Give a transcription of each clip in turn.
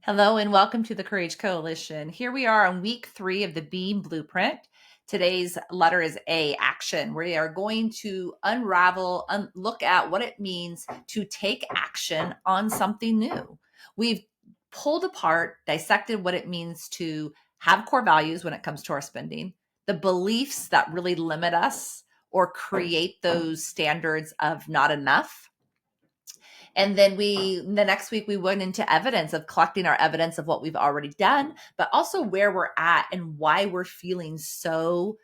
Hello and welcome to the Courage Coalition. Here we are on week 3 of the Beam Blueprint. Today's letter is A, action. We are going to unravel, look at what it means to take action on something new. We've pulled apart, dissected what it means to have core values when it comes to our spending, the beliefs that really limit us or create those standards of not enough. And then the next week, we went into evidence of collecting our evidence of what we've already done, but also where we're at and why we're feeling so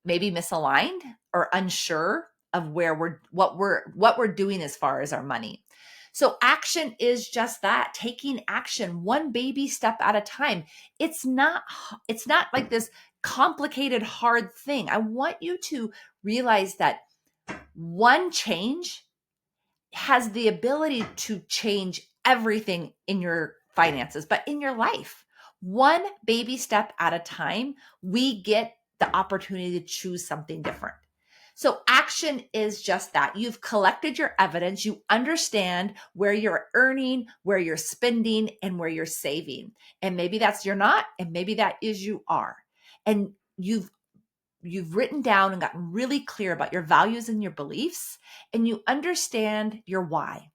maybe misaligned or unsure of what we're doing as far as our money. So action is just that, taking action one baby step at a time. It's not like this complicated, hard thing. I want you to realize that one change has the ability to change everything in your finances, but in your life. One baby step at a time, we get the opportunity to choose something different. So action is just that. You've collected your evidence. You understand where you're earning, where you're spending, and where you're saving. And maybe that's you're not, and maybe that is you are. And you've written down and gotten really clear about your values and your beliefs, and you understand your why.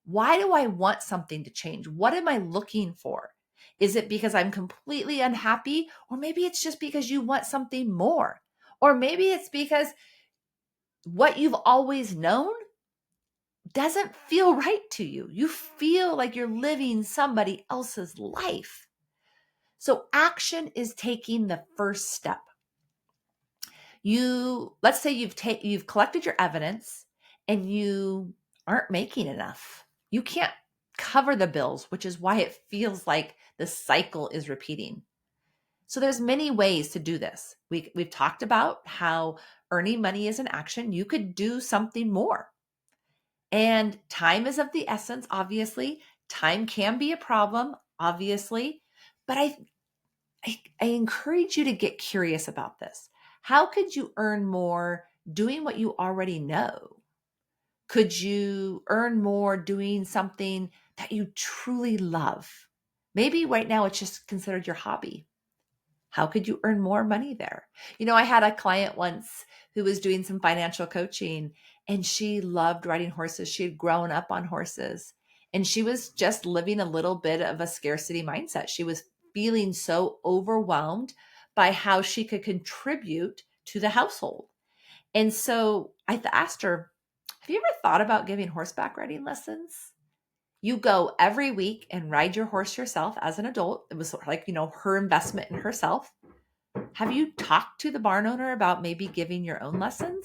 Why do I want something to change? What am I looking for? Is it because I'm completely unhappy? Or maybe it's just because you want something more. Or maybe it's because what you've always known doesn't feel right to you. You feel like you're living somebody else's life. So action is taking the first step. Let's say you've collected your evidence and you aren't making enough. You can't cover the bills, which is why it feels like the cycle is repeating. So there's many ways to do this. We've talked about how earning money is an action. You could do something more. And time is of the essence, obviously. Time can be a problem, obviously. But I encourage you to get curious about this. How could you earn more doing what you already know? Could you earn more doing something that you truly love? Maybe right now it's just considered your hobby. How could you earn more money there? I had a client once who was doing some financial coaching and she loved riding horses. She had grown up on horses and she was just living a little bit of a scarcity mindset. She was feeling so overwhelmed by how she could contribute to the household. And so I asked her, have you ever thought about giving horseback riding lessons? You go every week and ride your horse yourself as an adult. It was like, her investment in herself. Have you talked to the barn owner about maybe giving your own lessons?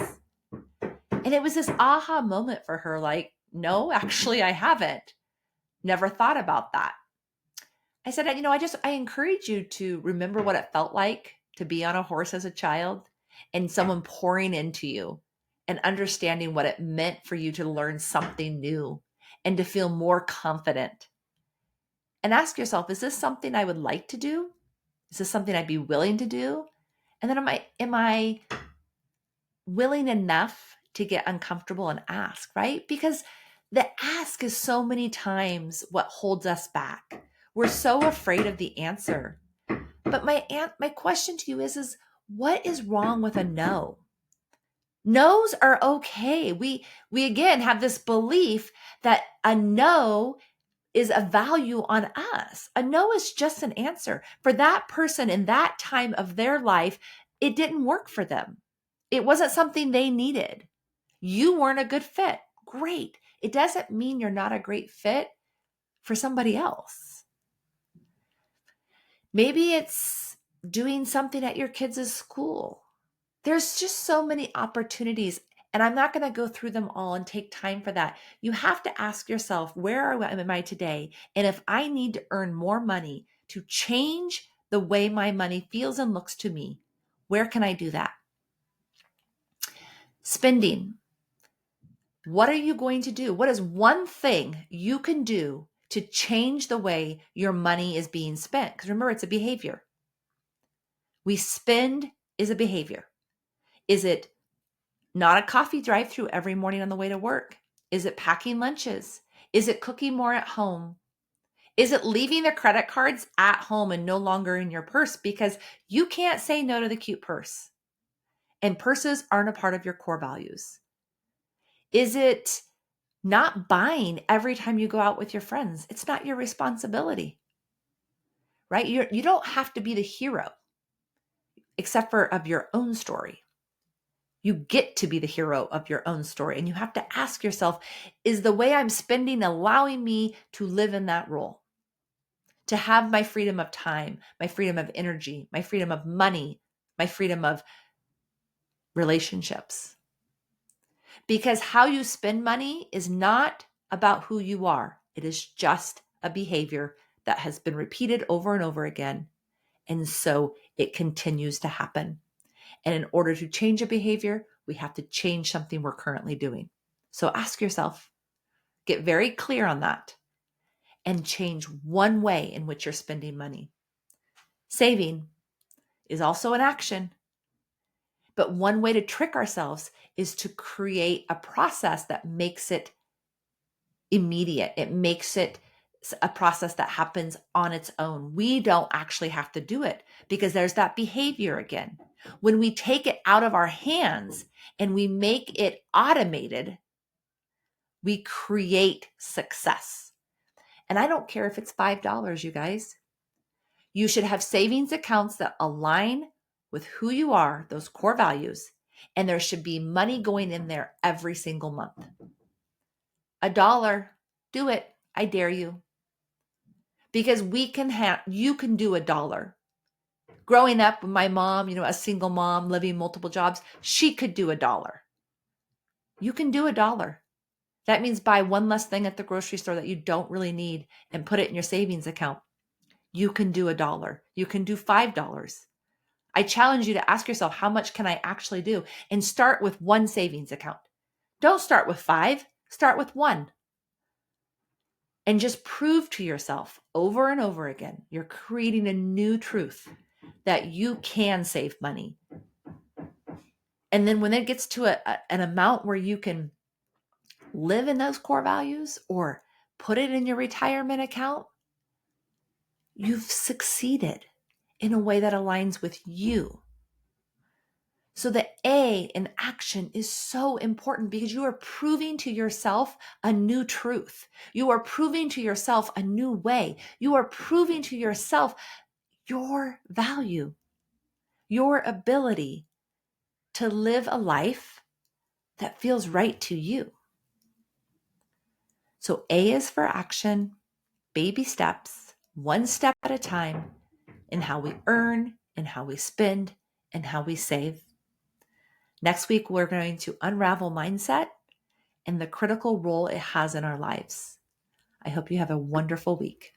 And it was this aha moment for her, like, no, actually, I haven't. Never thought about that. I said, I encourage you to remember what it felt like to be on a horse as a child and someone pouring into you and understanding what it meant for you to learn something new and to feel more confident. And ask yourself, is this something I would like to do? Is this something I'd be willing to do? And then am I willing enough to get uncomfortable and ask, right? Because the ask is so many times what holds us back. We're so afraid of the answer. But my question to you is what is wrong with a no? No's are okay. We again have this belief that a no is a value on us. A no is just an answer. For that person in that time of their life, it didn't work for them. It wasn't something they needed. You weren't a good fit. Great. It doesn't mean you're not a great fit for somebody else. Maybe it's doing something at your kids' school. There's just so many opportunities, and I'm not going to go through them all and take time for that. You have to ask yourself, where am I today? And if I need to earn more money to change the way my money feels and looks to me, where can I do that? Spending. What are you going to do? What is one thing you can do to change the way your money is being spent? Because remember, it's a behavior. We spend is a behavior. Is it not a coffee drive-through every morning on the way to work? Is it packing lunches? Is it cooking more at home? Is it leaving the credit cards at home and no longer in your purse because you can't say no to the cute purse? And purses aren't a part of your core values. Is it not buying every time you go out with your friends? It's not your responsibility, right? You don't have to be the hero, except for of your own story. You get to be the hero of your own story. And you have to ask yourself, is the way I'm spending allowing me to live in that role? To have my freedom of time, my freedom of energy, my freedom of money, my freedom of relationships. Because how you spend money is not about who you are. It is just a behavior that has been repeated over and over again. And so it continues to happen. And in order to change a behavior, we have to change something we're currently doing. So ask yourself, get very clear on that, and change one way in which you're spending money. Saving is also an action. But one way to trick ourselves is to create a process that makes it immediate. It makes it a process that happens on its own. We don't actually have to do it because there's that behavior again. When we take it out of our hands and we make it automated, we create success. And I don't care if it's $5, you guys. You should have savings accounts that align with who you are, those core values, and there should be money going in there every single month. $1, do it. I dare you. Because you can do $1. Growing up with my mom, a single mom living multiple jobs, she could do $1. You can do $1. That means buy one less thing at the grocery store that you don't really need and put it in your savings account. You can do $1. You can do $5. I challenge you to ask yourself, how much can I actually do? And start with one savings account. Don't start with 5, start with 1. And just prove to yourself over and over again, you're creating a new truth that you can save money. And then when it gets to an amount where you can live in those core values or put it in your retirement account, you've succeeded in a way that aligns with you. So the A in action is so important because you are proving to yourself a new truth. You are proving to yourself a new way. You are proving to yourself your value, your ability to live a life that feels right to you. So A is for action, baby steps, one step at a time in how we earn, in how we spend, and how we save. Next week, we're going to unravel mindset and the critical role it has in our lives. I hope you have a wonderful week.